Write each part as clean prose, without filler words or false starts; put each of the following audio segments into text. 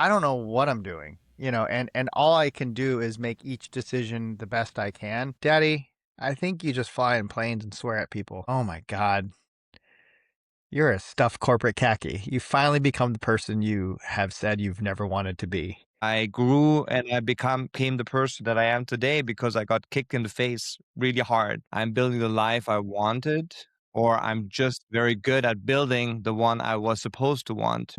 I don't know what I'm doing, and all I can do is make each decision the best I can. Daddy, I think you just fly in planes and swear at people. Oh my God. You're a stuffed corporate khaki. You finally become the person you have said you've never wanted to be. I grew and I became the person that I am today because I got kicked in the face really hard. I'm building the life I wanted, or I'm just very good at building the one I was supposed to want.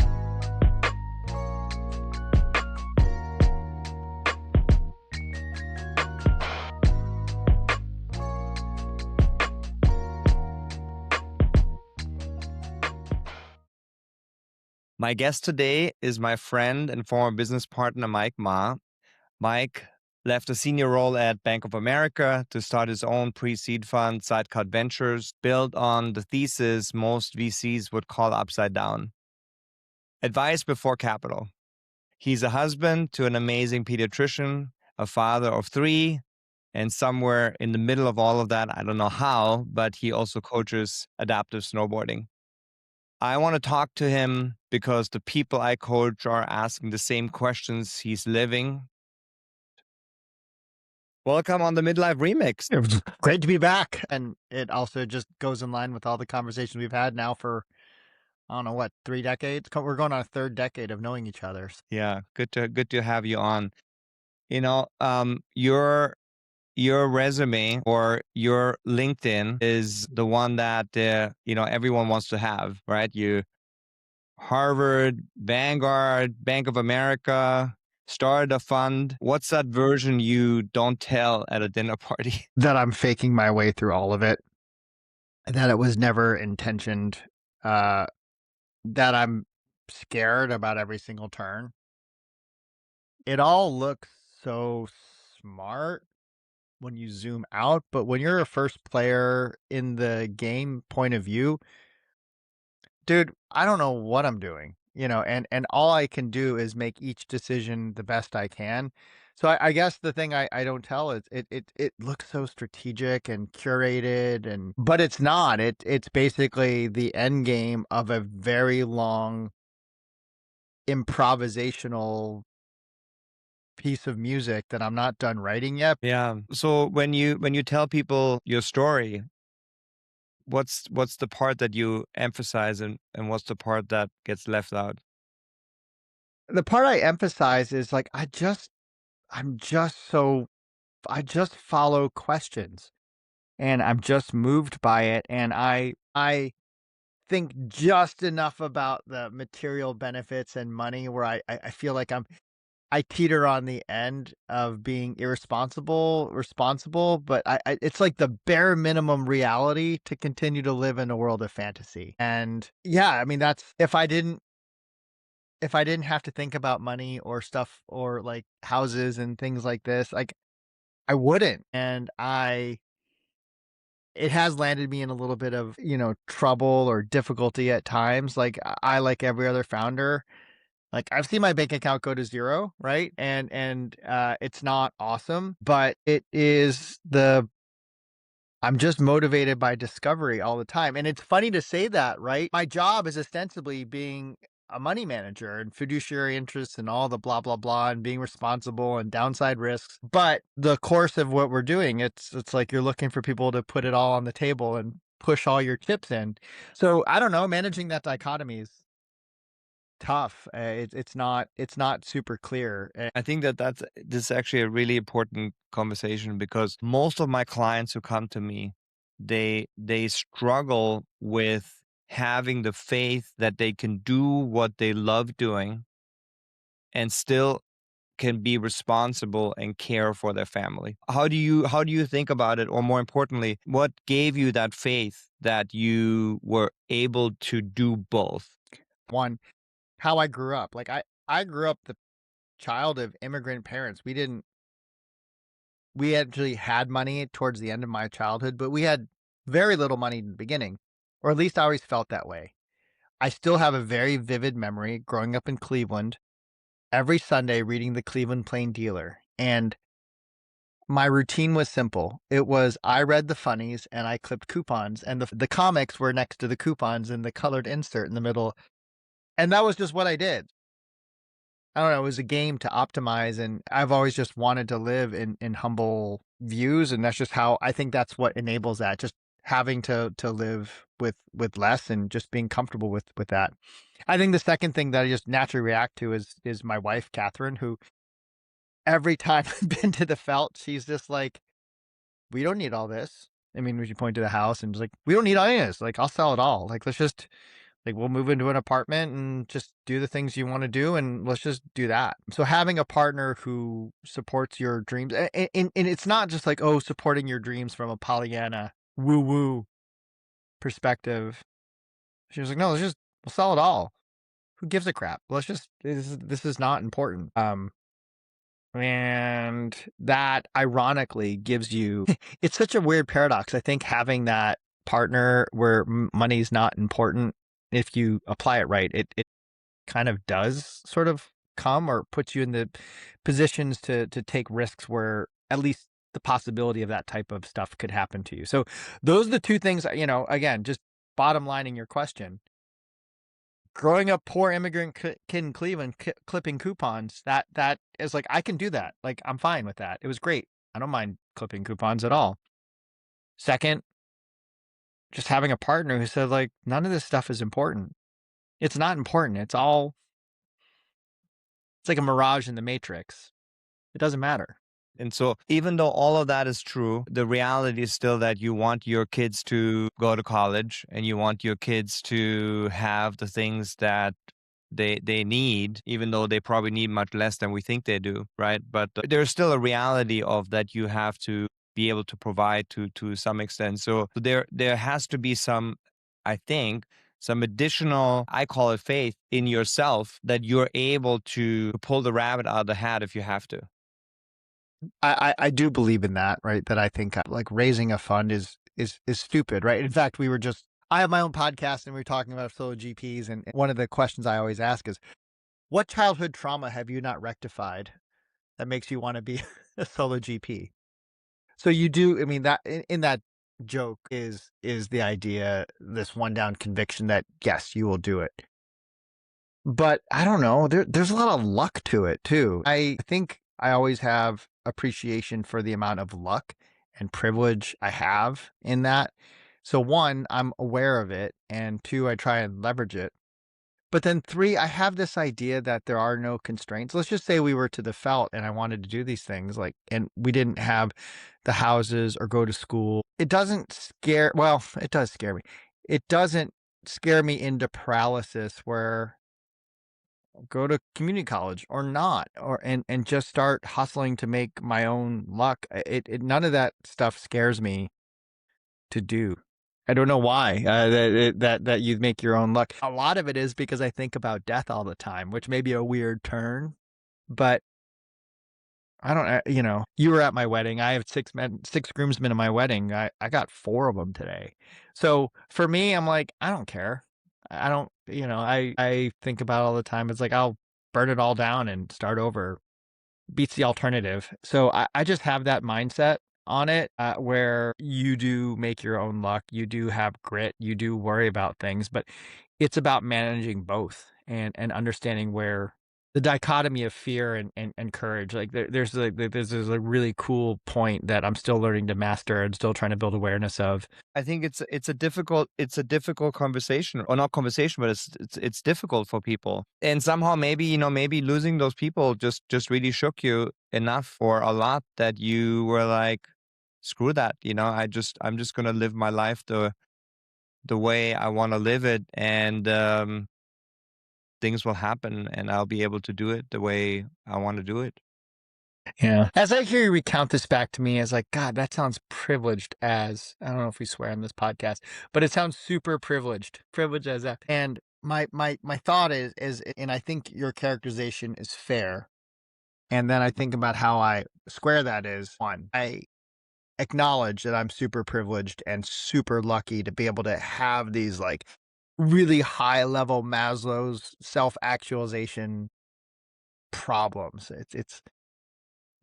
My guest today is my friend and former business partner, Mike Ma. Mike left a senior role at Bank of America to start his own pre-seed fund, Sidecut Ventures, built on the thesis most VCs would call upside down. Advice before capital. He's a husband to an amazing pediatrician, a father of three, and somewhere in the middle of all of that, I don't know how, but he also coaches adaptive snowboarding. I want to talk to him because the people I coach are asking the same questions he's living. Welcome on the Midlife Remix. It was great to be back. And it also just goes in line with all the conversations we've had now for, I don't know what, 3 decades. We're going on a third decade of knowing each other. Yeah, good to have you on. Your resume or your LinkedIn is the one that everyone wants to have, right? You Harvard, Vanguard, Bank of America, started a fund. What's that version you don't tell at a dinner party? That I'm faking my way through all of it, that it was never intentioned, uh, that I'm scared about every single turn. It all looks so smart when you zoom out, but when you're a first player in the game point of view, dude, I don't know what I'm doing, and all I can do is make each decision the best I can. So I guess the thing I don't tell is it looks so strategic and curated, but it's not. It's basically the end game of a very long improvisational piece of music that I'm not done writing yet. Yeah. So when you tell people your story, what's the part that you emphasize and what's the part that gets left out? The part I emphasize is like I'm just so I just follow questions. And I'm just moved by it, and I think just enough about the material benefits and money where I feel like I teeter on the end of being responsible, but it's like the bare minimum reality to continue to live in a world of fantasy. And yeah, I mean, that's if I didn't have to think about money or stuff or like houses and things like this, like I wouldn't. And I it has landed me in a little bit of, trouble or difficulty at times. Like like every other founder, like I've seen my bank account go to 0, right? And it's not awesome, but it is I'm just motivated by discovery all the time. And it's funny to say that, right? My job is ostensibly being a money manager and fiduciary interests and all the blah blah blah and being responsible and downside risks. But the course of what we're doing, it's like you're looking for people to put it all on the table and push all your chips in. So I don't know, managing that dichotomy is tough. It's not super clear. I think that this is actually a really important conversation because most of my clients who come to me, they struggle with having the faith that they can do what they love doing and still can be responsible and care for their family. How do you think about it? Or more importantly, what gave you that faith that you were able to do both? One, how I grew up. Like I grew up the child of immigrant parents. We actually had money towards the end of my childhood, but we had very little money in the beginning, or at least I always felt that way. I still have a very vivid memory growing up in Cleveland, every Sunday reading the Cleveland Plain Dealer. And my routine was simple. It was I read the funnies and I clipped coupons, and the comics were next to the coupons and the colored insert in the middle. And that was just what I did. I don't know, it was a game to optimize, and I've always just wanted to live in humble views, and that's just how I think that's what enables that, just having to live with less and just being comfortable with that. I think the second thing that I just naturally react to is my wife, Catherine, who every time I've been to the felt, she's just like, "We don't need all this." I mean, when she pointed to the house and was like, "We don't need any of this, like, I'll sell it all. Like, let's just like, we'll move into an apartment and just do the things you wanna do, and let's just do that." So having a partner who supports your dreams and it's not just like, oh, supporting your dreams from a Pollyanna woo-woo perspective. She was like, "No, we'll sell it all. Who gives a crap? Let's just this is not important." And that ironically gives you it's such a weird paradox. I think having that partner where money's not important, if you apply it right, it kind of does sort of come or puts you in the positions to take risks where at least the possibility of that type of stuff could happen to you. So those are the two things, again, just bottom lining your question. Growing up poor immigrant kid in Cleveland, clipping coupons, that is like, I can do that. Like, I'm fine with that. It was great. I don't mind clipping coupons at all. Second, just having a partner who said, like, none of this stuff is important. It's not important. It's like a mirage in the Matrix. It doesn't matter. And so, even though all of that is true, the reality is still that you want your kids to go to college and you want your kids to have the things that they need, even though they probably need much less than we think they do, right? But there's still a reality of that you have to be able to provide to some extent. So there has to be some, I think, some additional, I call it faith in yourself that you're able to pull the rabbit out of the hat if you have to. I do believe in that, right? That I think like raising a fund is stupid, right? In fact, I have my own podcast and we were talking about solo GPs, and one of the questions I always ask is, what childhood trauma have you not rectified that makes you want to be a solo GP? So you do, I mean, that in that joke is the idea, this one down conviction that yes, you will do it. But I don't know, there's a lot of luck to it too. I think I always have appreciation for the amount of luck and privilege I have in that. So one, I'm aware of it, and two, I try and leverage it. But then three, I have this idea that there are no constraints. Let's just say we were to the felt and I wanted to do these things, like, and we didn't have the houses or go to school. It doesn't scare, well, it does scare me. It doesn't scare me into paralysis where go to community college or not, or and just start hustling to make my own luck. It none of that stuff scares me to do. I don't know why, that you make your own luck. A lot of it is because I think about death all the time, which may be a weird turn, but I don't, you were at my wedding. I have 6 groomsmen at my wedding. I got 4 of them today. So for me, I'm like, I don't care. I don't, I think about it all the time. It's like, I'll burn it all down and start over. Beats the alternative. So I just have that mindset on it, where you do make your own luck. You do have grit. You do worry about things, but it's about managing both and understanding where the dichotomy of fear and courage. Like there's a really cool point that I'm still learning to master and still trying to build awareness of. I think it's a difficult conversation, or not conversation, but it's difficult for people. And somehow maybe losing those people just really shook you enough or a lot that you were like, screw that, I'm just gonna live my life the way I want to live it, and things will happen, and I'll be able to do it the way I want to do it. Yeah. As I hear you recount this back to me, as like, God, that sounds privileged as, I don't know if we swear on this podcast, but it sounds super privileged. Privileged as that. And my thought is, and I think your characterization is fair. And then I think about how I square that is one, I acknowledge that I'm super privileged and super lucky to be able to have these like really high level Maslow's self actualization problems. It's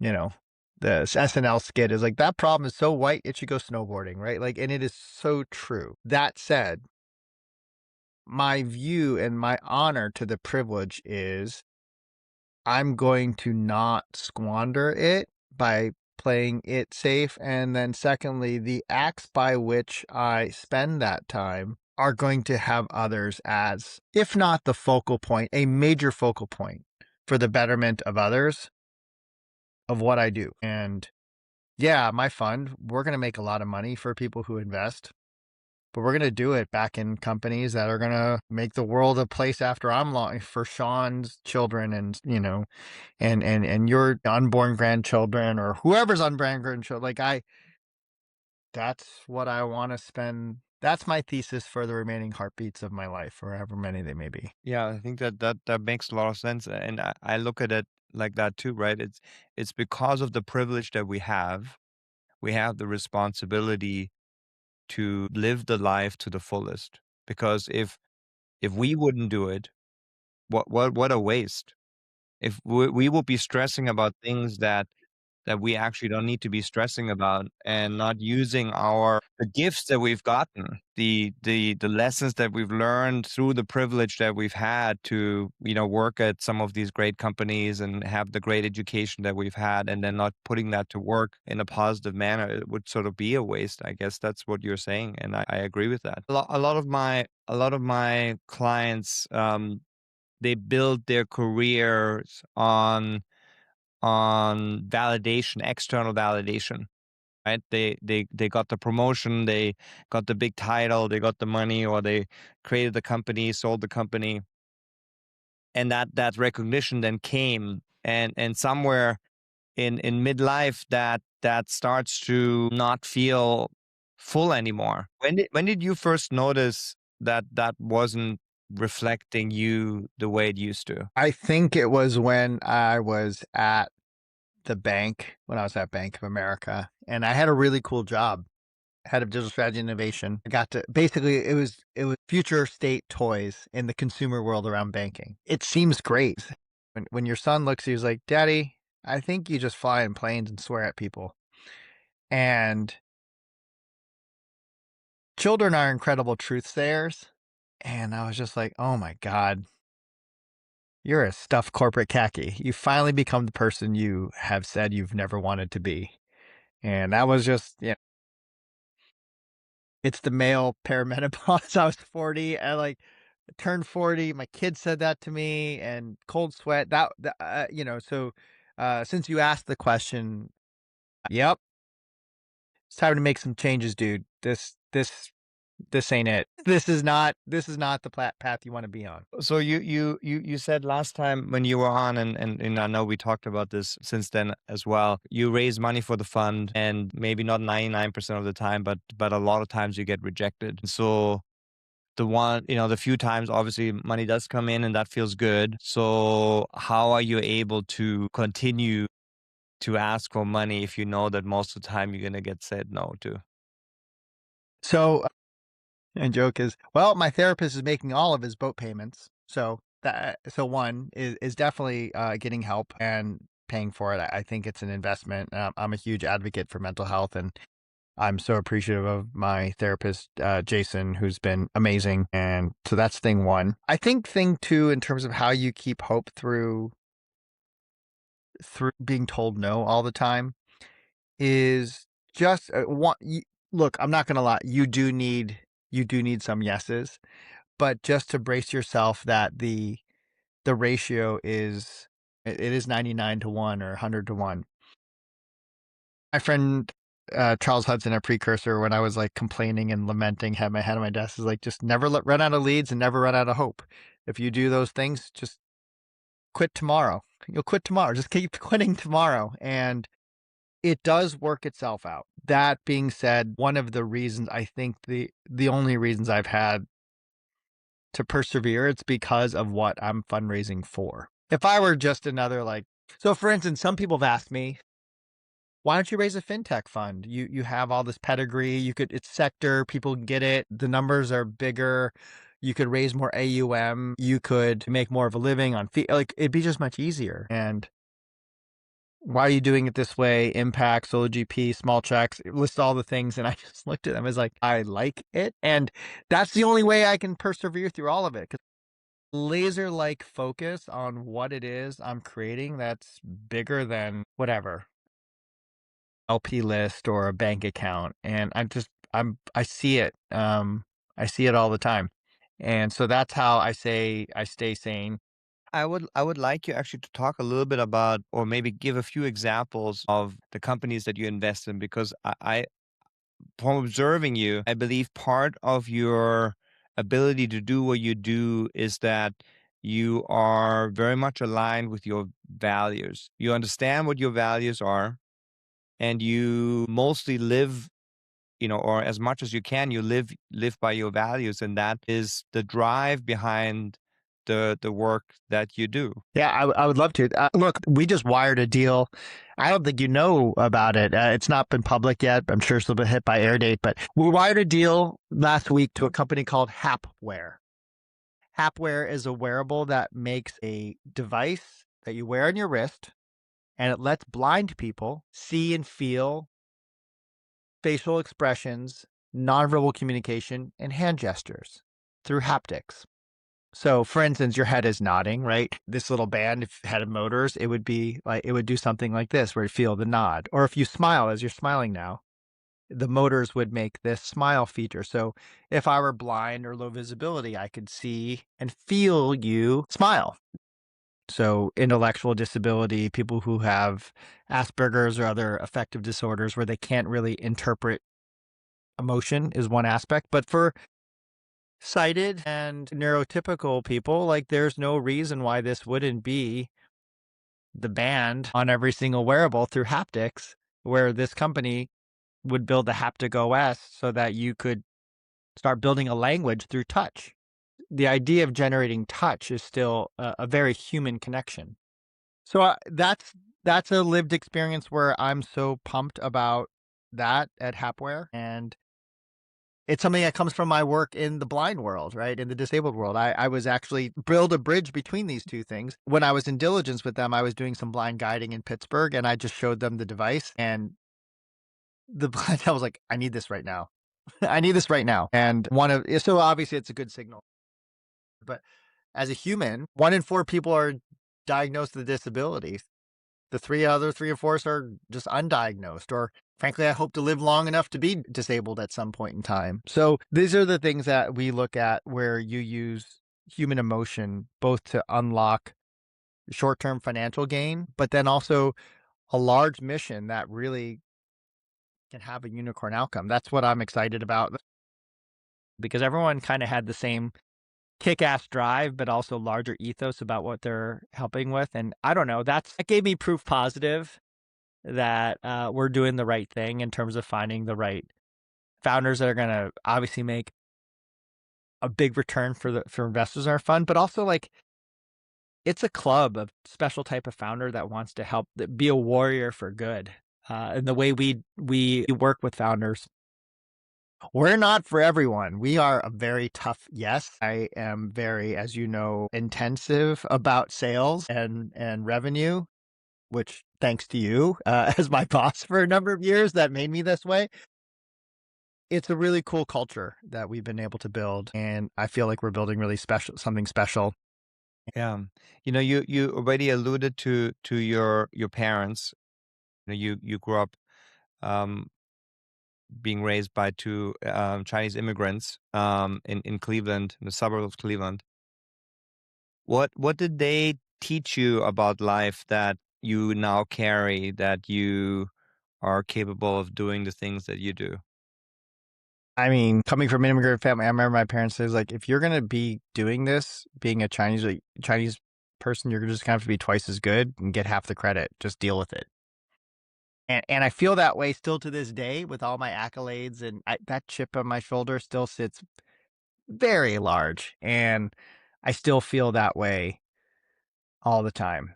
you know, the SNL skit is like, that problem is so white, it should go snowboarding, right? Like, and it is so true. That said, my view and my honor to the privilege is I'm going to not squander it by playing it safe. And then secondly, the acts by which I spend that time are going to have others as, if not the focal point, a major focal point for the betterment of others of what I do. And yeah, my fund, we're going to make a lot of money for people who invest, but we're going to do it back in companies that are going to make the world a place after I'm long for Sean's children and, and your unborn grandchildren or whoever's unborn grandchildren. That's what I want to spend. That's my thesis for the remaining heartbeats of my life, or however many they may be. Yeah, I think that makes a lot of sense, and I look at it like that too, right? It's because of the privilege that we have the responsibility to live the life to the fullest. Because if we wouldn't do it, what a waste. If we will be stressing about things that we actually don't need to be stressing about and not using our the gifts that we've gotten, the lessons that we've learned through the privilege that we've had to, work at some of these great companies and have the great education that we've had, and then not putting that to work in a positive manner, it would sort of be a waste. I guess that's what you're saying, and I agree with that. A lot of my clients, they build their careers on validation, external validation, right? They got the promotion, they got the big title, they got the money, or they created the company, sold the company, and that recognition then came, and somewhere in midlife that starts to not feel full anymore. When did you first notice that that wasn't reflecting you the way it used to? I think it was when I was at the bank, when I was at Bank of America, and I had a really cool job, head of digital strategy and innovation. I got to basically it was future state toys in the consumer world around banking. It seems great. When your son looks at you, he's like, "Daddy, I think you just fly in planes and swear at people." And children are incredible truth sayers. And I was just like, "Oh my God, you're a stuffed corporate khaki. You finally become the person you have said you've never wanted to be." And that was just, yeah, it's the male perimenopause. I was 40. I turned 40. My kid said that to me and cold sweat. Since you asked the question, yep, it's time to make some changes, dude. This ain't it. This is not the path you want to be on. So you said last time when you were on, and I know we talked about this since then as well. You raise money for the fund, and maybe not 99% of the time, but a lot of times you get rejected. So the few times, obviously money does come in, and that feels good. So how are you able to continue to ask for money if you know that most of the time you're gonna get said no to? So, and joke is, well, my therapist is making all of his boat payments. So one is definitely getting help and paying for it. I think it's an investment. I'm a huge advocate for mental health, and I'm so appreciative of my therapist, Jason, who's been amazing. And so that's thing one. I think thing two, in terms of how you keep hope through being told no all the time, is just look. I'm not gonna lie. You do need some yeses, but just to brace yourself that the ratio is 99 to 1 or 100 to 1. My friend, Charles Hudson, a precursor, when I was like complaining and lamenting, had my head on my desk, is like, just never run out of leads and never run out of hope. If you do those things, just quit tomorrow. You'll quit tomorrow. Just keep quitting tomorrow. And it does work itself out. That being said, one of the reasons, I think the only reasons I've had to persevere, it's because of what I'm fundraising for. If I were just another so for instance, some people have asked me, why don't you raise a fintech fund? You have all this pedigree. It's sector, people get it. The numbers are bigger. You could raise more AUM. You could make more of a living on fee. It'd be just much easier. And why are you doing it this way? Impact, solo GP, small checks, list all the things. And I just looked at them as like, I like it. And that's the only way I can persevere through all of it. 'Cause laser-like focus on what it is I'm creating that's bigger than whatever LP list or a bank account, and I see it, I see it all the time, and so that's how I say I stay sane. I would like you actually to talk a little bit about, or maybe give a few examples of the companies that you invest in, because I from observing you, I believe part of your ability to do what you do is that you are very much aligned with your values. You understand what your values are, and you mostly live, or as much as you can, you live by your values, and that is the drive behind the work that you do. Yeah, I would love to. Look, we just wired a deal. I don't think you know about it. It's not been public yet. I'm sure it's a little bit hit by air date, but we wired a deal last week to a company called Hapware. Hapware is a wearable that makes a device that you wear on your wrist, and it lets blind people see and feel facial expressions, nonverbal communication, and hand gestures through haptics. So, for instance, your head is nodding, right? This little band, if it had motors, it would be like, it would do something like this where you feel the nod. Or if you smile as you're smiling now, the motors would make this smile feature. So, if I were blind or low visibility, I could see and feel you smile. So, intellectual disability, people who have Asperger's or other affective disorders where they can't really interpret emotion is one aspect. But for sighted and neurotypical people, like there's no reason why this wouldn't be the band on every single wearable through haptics, where this company would build the haptic OS so that you could start building a language through touch. The idea of generating touch is still a very human connection. So that's a lived experience where I'm so pumped about that at Hapware, and it's something that comes from my work in the blind world, right? In the disabled world. I was actually build a bridge between these two things. When I was in diligence with them, I was doing some blind guiding in Pittsburgh and I just showed them the device and the blind I was like, I need this right now. I need this right now. And so obviously it's a good signal. But as a human, 1 in 4 people are diagnosed with a disability. The other 3 or 4 are just undiagnosed, or frankly, I hope to live long enough to be disabled at some point in time. So these are the things that we look at where you use human emotion both to unlock short-term financial gain, but then also a large mission that really can have a unicorn outcome. That's what I'm excited about because everyone kind of had the same kick-ass drive, but also larger ethos about what they're helping with. And I don't know, that gave me proof positive that we're doing the right thing in terms of finding the right founders that are going to obviously make a big return for investors in our fund, but also like it's a club of special type of founder that wants to help be a warrior for good. And the way we work with founders, we're not for everyone. We are a very tough yes. I am very, as you know, intensive about sales and revenue, which thanks to you as my boss for a number of years, that made me this way. It's a really cool culture that we've been able to build, and I feel like we're building really special something special. Yeah. You already alluded to your parents. You grew up um, being raised by two Chinese immigrants in Cleveland, in the suburb of Cleveland. What did they teach you about life that you now carry, that you are capable of doing the things that you do? I mean, coming from an immigrant family, I remember my parents says like, if you're gonna be doing this, being a Chinese person, you're just gonna have to be twice as good and get half the credit. Just deal with it. And I feel that way still to this day with all my accolades, and that chip on my shoulder still sits very large, and I still feel that way all the time.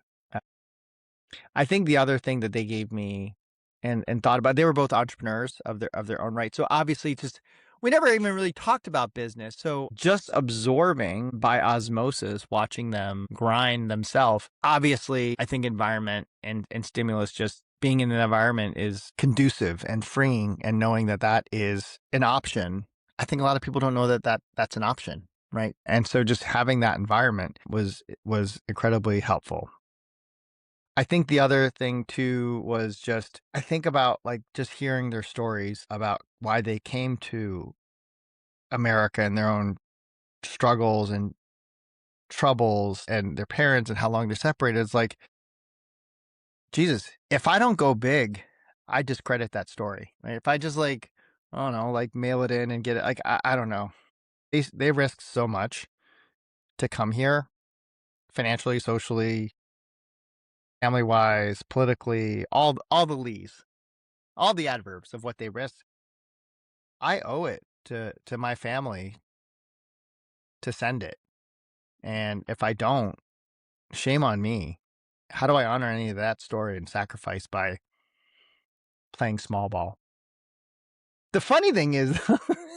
I think the other thing that they gave me and thought about, they were both entrepreneurs of their own right. So obviously just we never even really talked about business. So just absorbing by osmosis, watching them grind themselves. Obviously, I think environment and stimulus, just being in an environment is conducive and freeing, and knowing that that is an option. I think a lot of people don't know that that's an option. right? And so just having that environment was incredibly helpful. I think the other thing too was just I think about like just hearing their stories about why they came to America and their own struggles and troubles and their parents and how long they're separated. It's like, Jesus, if I don't go big, I discredit that story. Right? If I just like, I don't know, like mail it in and get it, like I don't know. They risk so much to come here financially, socially, family wise, politically, all the lees, all the adverbs of what they risk. I owe it to my family to send it. And if I don't, shame on me. How do I honor any of that story and sacrifice by playing small ball? The funny thing is,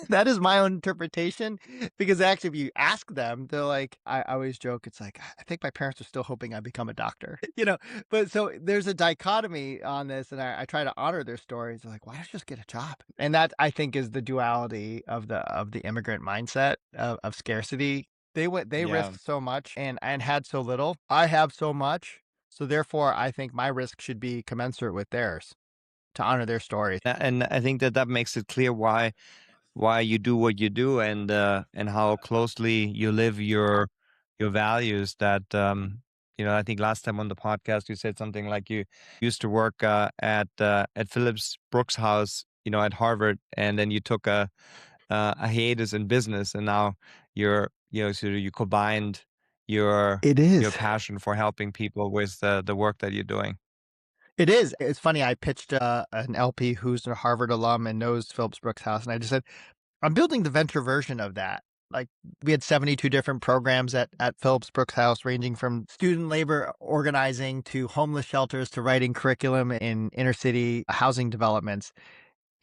that is my own interpretation because actually, if you ask them, they're like, I always joke, it's like, I think my parents are still hoping I become a doctor, you know? But so there's a dichotomy on this, and I try to honor their stories. They're like, why don't you just get a job? And that I think is the duality of the immigrant mindset of scarcity. They Yeah. risked so much and had so little. I have so much. So therefore, I think my risk should be commensurate with theirs to honor their story. And I think that that makes it clear why you do what you do, and how closely you live your values. That I think last time on the podcast you said something like you used to work at Phillips Brooks House, at Harvard, and then you took a hiatus in business, and now so you combined your It your is. passion for helping people with the work that you're doing. It is. It's funny, I pitched, an LP who's a Harvard alum and knows Phillips Brooks House, and I just said, "I'm building the venture version of that." Like, we had 72 different programs at Phillips Brooks House, ranging from student labor organizing to homeless shelters to writing curriculum in inner city housing developments.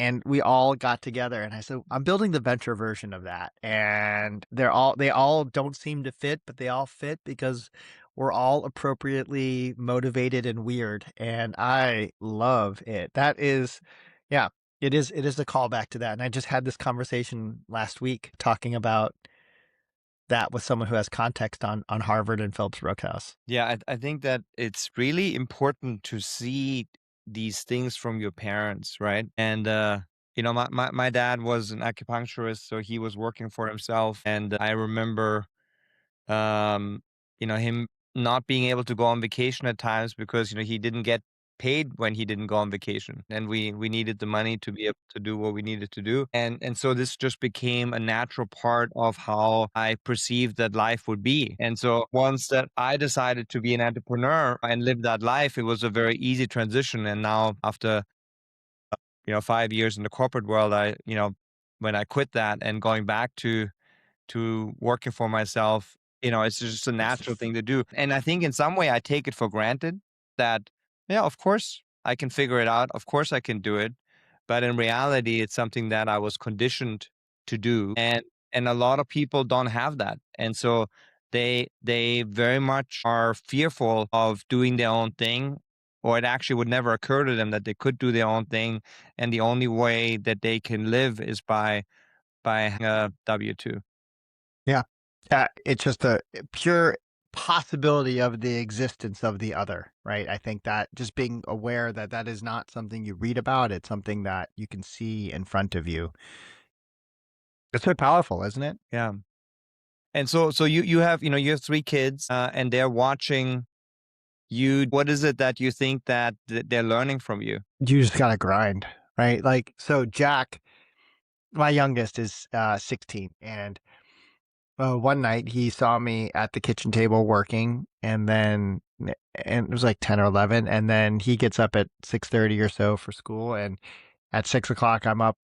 And we all got together and I said, I'm building the venture version of that. And they all don't seem to fit, but they all fit because we're all appropriately motivated and weird. And I love it. That is, yeah, it is a callback to that. And I just had this conversation last week talking about that with someone who has context on Harvard and Phillips Brooks House. Yeah, I think that it's really important to see these things from your parents, right? And my dad was an acupuncturist, so he was working for himself, and I remember um, him not being able to go on vacation at times because he didn't get paid when he didn't go on vacation, and we needed the money to be able to do what we needed to do, and so this just became a natural part of how I perceived that life would be. And so once that I decided to be an entrepreneur and live that life, it was a very easy transition. And now after 5 years in the corporate world, when I quit that and going back to working for myself, it's just a natural thing to do. And I think in some way I take it for granted that, yeah, of course I can figure it out. Of course I can do it. But in reality, it's something that I was conditioned to do. And a lot of people don't have that. And so they very much are fearful of doing their own thing, or it actually would never occur to them that they could do their own thing. And the only way that they can live is by a W-2. Yeah. It's just a pure possibility of the existence of the other, right? I think that just being aware that that is not something you read about, it's something that you can see in front of you. It's so powerful, isn't it? Yeah. And so you have 3 kids, and they're watching you. What is it that you think that they're learning from you? You just gotta grind, right? Like, so Jack, my youngest, is 16, and one night he saw me at the kitchen table working, and it was like 10 or 11, and then he gets up at 6:30 or so for school, and at 6 o'clock I'm up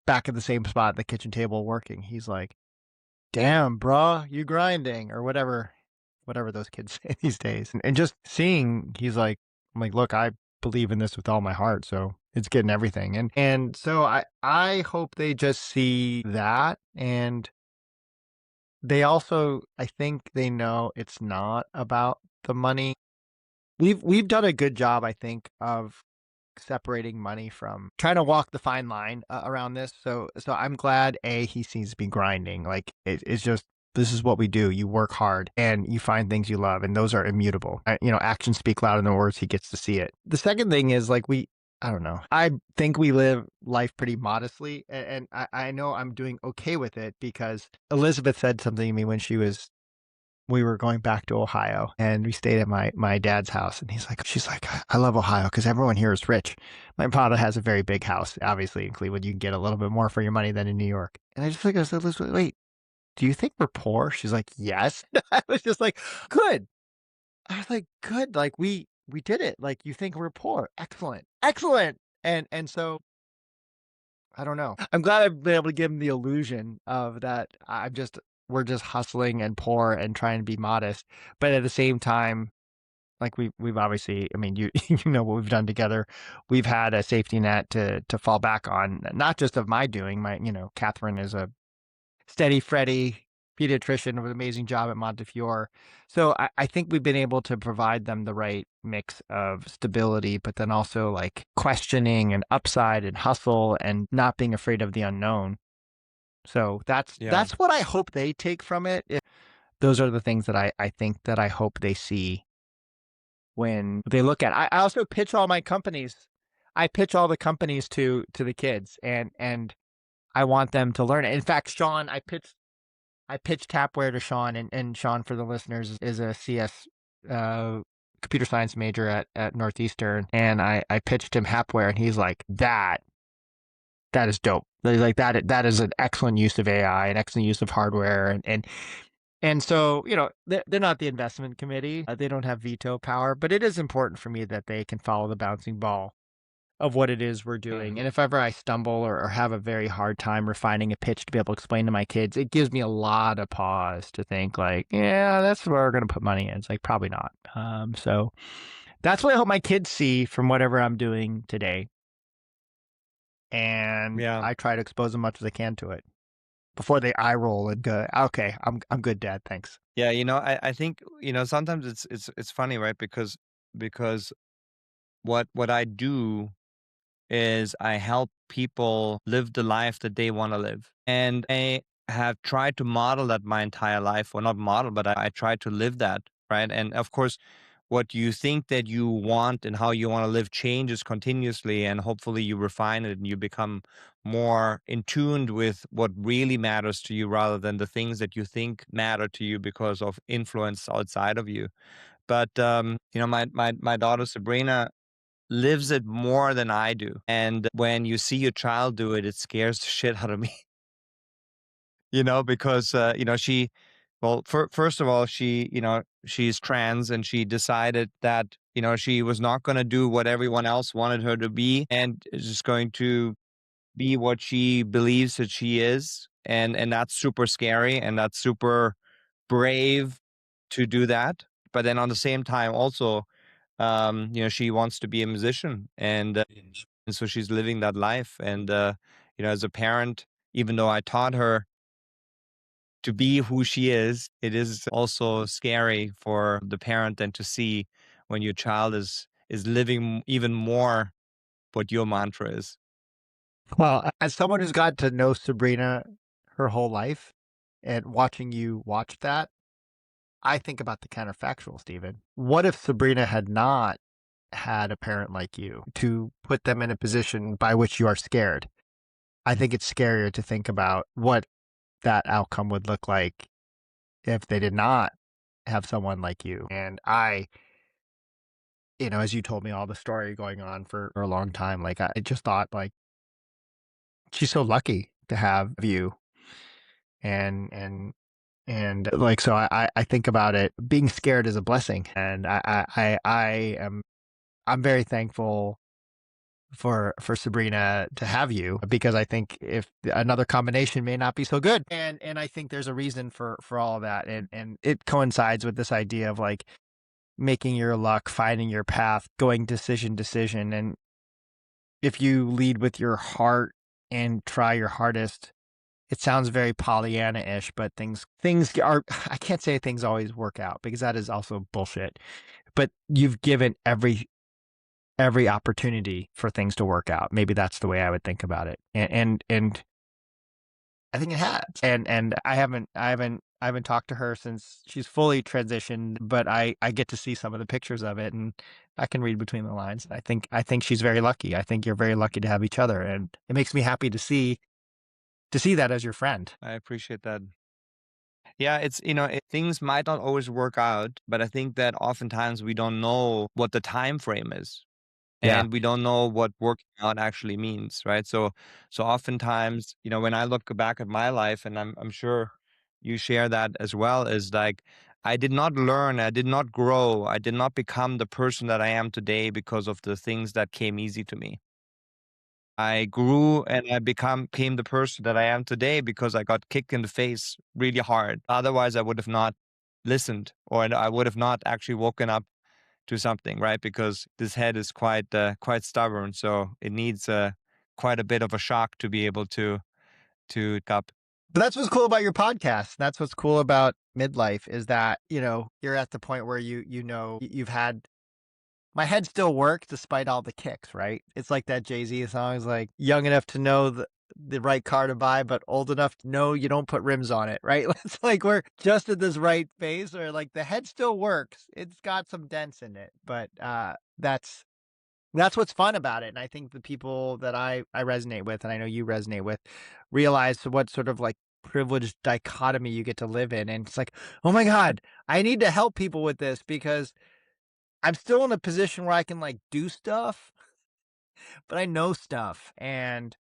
back at the same spot at the kitchen table working. He's like, "Damn, bro, you grinding," or whatever those kids say these days. And just seeing, I'm like, look, I believe in this with all my heart, so it's getting everything. And so I hope they just see that, and they also, I think they know it's not about the money. We've done a good job, I think, of separating money from trying to walk the fine line around this. So I'm glad he seems to be grinding. Like it's just This is what we do. You work hard and you find things you love, and those are immutable. Actions speak louder than words. He gets to see it. The second thing is like I don't know. I think we live life pretty modestly, and I know I'm doing okay with it because Elizabeth said something to me when we were going back to Ohio and we stayed at my dad's house. And she's like, I love Ohio because everyone here is rich. My father has a very big house. Obviously, in Cleveland, you can get a little bit more for your money than in New York. And I said, Elizabeth, wait, do you think we're poor? She's like, yes. I was just like, good. I was like, good. Like we did it. Like you think we're poor. Excellent. Excellent. And so I don't know. I'm glad I've been able to give him the illusion of that we're just hustling and poor and trying to be modest. But at the same time, like we've obviously, I mean, you you know what we've done together. We've had a safety net to fall back on, not just of my doing. Catherine is a steady Freddy pediatrician with an amazing job at Montefiore. So I think we've been able to provide them the right mix of stability, but then also like questioning and upside and hustle and not being afraid of the unknown. So Yeah. that's what I hope they take from it. Those are the things that I think that I hope they see when they look at. I also pitch all my companies. I pitch all the companies to the kids, and I want them to learn it. In fact, Sean, I pitched Hapware to Sean, and Sean, for the listeners, is a CS computer science major at Northeastern, and I pitched him Hapware, and he's like, that is dope. Like that is an excellent use of AI, an excellent use of hardware, and so they're not the investment committee. They don't have veto power, but it is important for me that they can follow the bouncing ball of what it is we're doing. Mhm. And if ever I stumble or have a very hard time refining a pitch to be able to explain to my kids, it gives me a lot of pause to think like, yeah, that's where we're going to put money in. It's like, probably not. So that's what I hope my kids see from whatever I'm doing today. And Yeah. I try to expose as much as I can to it before they eye roll and go, okay, I'm good, Dad. Thanks. Yeah, I think, sometimes it's funny, right? Because what I do is I help people live the life that they want to live. And I have tried to model that my entire life, or not model, but I try to live that, right? And of course, what you think that you want and how you want to live changes continuously. And hopefully you refine it and you become more in tune with what really matters to you rather than the things that you think matter to you because of influence outside of you. But my daughter Sabrina lives it more than I do. And when you see your child do it, it scares the shit out of me, because, well, first of all, she's trans and she decided that, she was not going to do what everyone else wanted her to be and is just going to be what she believes that she is. And that's super scary and that's super brave to do that. But then on the same time, also, she wants to be a musician and so she's living that life. And, as a parent, even though I taught her to be who she is, it is also scary for the parent then to see when your child is living even more what your mantra is. Well, as someone who's got to know Sabrina her whole life and watching you watch that, I think about the counterfactual, Stephen. What if Sabrina had not had a parent like you to put them in a position by which you are scared? I think it's scarier to think about what that outcome would look like if they did not have someone like you. And as you told me all the story going on for a long time, like I just thought like she's so lucky to have you and like so I think about it being scared is a blessing and I'm very thankful for Sabrina to have you because I think if another combination may not be so good and I think there's a reason for all of that and it coincides with this idea of like making your luck, finding your path, going decision and if you lead with your heart and try your hardest. It sounds very Pollyanna-ish, but things are I can't say things always work out because that is also bullshit. But you've given every opportunity for things to work out. Maybe that's the way I would think about it. And I think it has. And I haven't I haven't talked to her since she's fully transitioned, but I get to see some of the pictures of it, and I can read between the lines. I think she's very lucky. I think you're very lucky to have each other, and it makes me happy to see that as your friend. I appreciate that. Yeah, it's, things might not always work out, but I think that oftentimes we don't know what the time frame is. Yeah. And we don't know what working out actually means, right? So oftentimes, when I look back at my life, and I'm sure you share that as well, is like I did not learn, I did not grow, I did not become the person that I am today because of the things that came easy to me. I grew and I became the person that I am today because I got kicked in the face really hard. Otherwise, I would have not listened, or I would have not actually woken up to something, right? Because this head is quite stubborn, so it needs quite a bit of a shock to be able to up. But that's what's cool about your podcast. That's what's cool about midlife is that, you're at the point where you've had my head still works despite all the kicks, right? It's like that Jay-Z song is like young enough to know the right car to buy, but old enough to know you don't put rims on it, right? It's like we're just at this right phase where like the head still works. It's got some dents in it, but that's what's fun about it. And I think the people that I resonate with, and I know you resonate with, realize what sort of like privileged dichotomy you get to live in. And it's like, oh my God, I need to help people with this because I'm still in a position where I can like do stuff, but I know stuff. And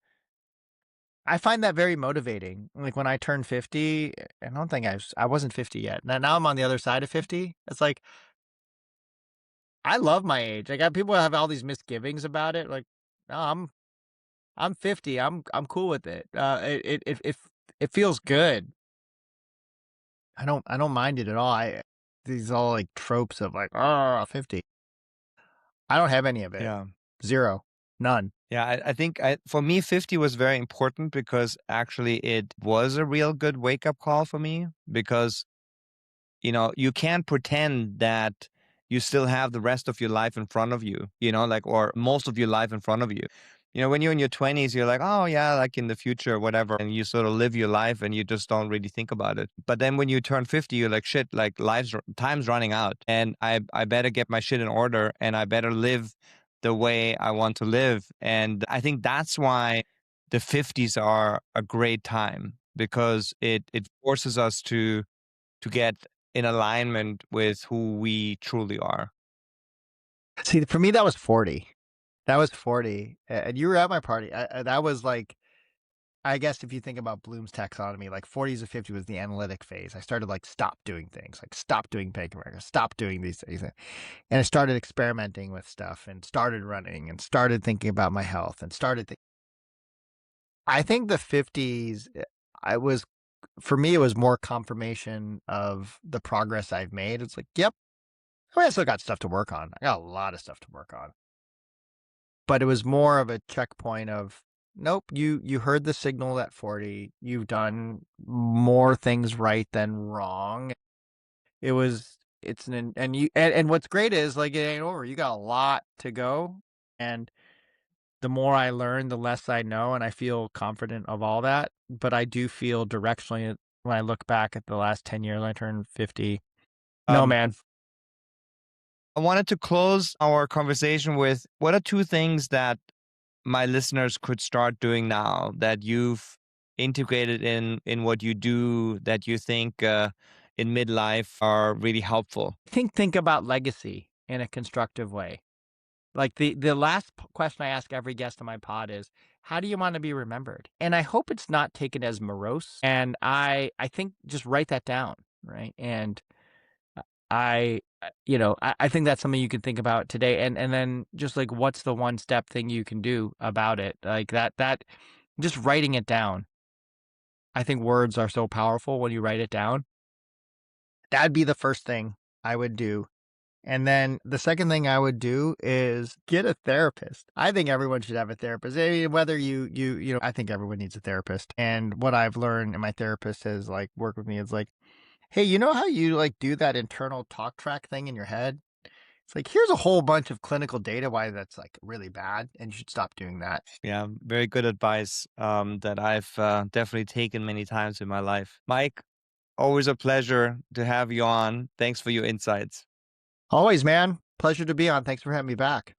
I find that very motivating. Like when I turned 50, I don't think I wasn't 50 yet. Now I'm on the other side of 50. It's like I love my age. I got people have all these misgivings about it. Like, no, I'm 50. I'm cool with it. It feels good. I don't mind it at all. These all like tropes of like, oh, 50. I don't have any of it. Yeah. 0. None. Yeah, I think for me, 50 was very important because actually it was a real good wake up call for me because you can't pretend that you still have the rest of your life in front of you, like, or most of your life in front of you. When you're in your 20s, you're like, oh, yeah, like in the future, whatever. And you sort of live your life and you just don't really think about it. But then when you turn 50, you're like, shit, like time's running out. And I better get my shit in order and I better live the way I want to live. And I think that's why the 50s are a great time because it forces us to get in alignment with who we truly are. See, for me, that was 40. That was 40. And you were at my party. That was like, I guess if you think about Bloom's taxonomy, like 40s to 50 was the analytic phase. I started like stop doing things, like stop doing Bank of America, stop doing these things. And I started experimenting with stuff and started running and started thinking about my health and I think the 50s, I was, for me, it was more confirmation of the progress I've made. It's like, yep, I still got stuff to work on. I got a lot of stuff to work on. But it was more of a checkpoint of, nope, you heard the signal at 40. You've done more things right than wrong. It's and what's great is like it ain't over. You got a lot to go. And the more I learn, the less I know, and I feel confident of all that. But I do feel directionally when I look back at the last 10 years, I turned 50. No, Um, man. I wanted to close our conversation with what are two things that my listeners could start doing now that you've integrated in what you do that you think in midlife are really helpful? Think about legacy in a constructive way. Like the last question I ask every guest on my pod is, how do you want to be remembered? And I hope it's not taken as morose. And I think just write that down, right? And I think that's something you can think about today. And then just like what's the one step thing you can do about it? Like that just writing it down. I think words are so powerful when you write it down. That'd be the first thing I would do. And then the second thing I would do is get a therapist. I think everyone should have a therapist. I mean, whether I think everyone needs a therapist. And what I've learned, and my therapist has like worked with me, is like, hey, you know how you like do that internal talk track thing in your head? It's like, here's a whole bunch of clinical data why that's like really bad, and you should stop doing that. Yeah, very good advice that I've definitely taken many times in my life. Mike, Always a pleasure to have you on. Thanks for your insights. Always, man. Pleasure to be on. Thanks for having me back.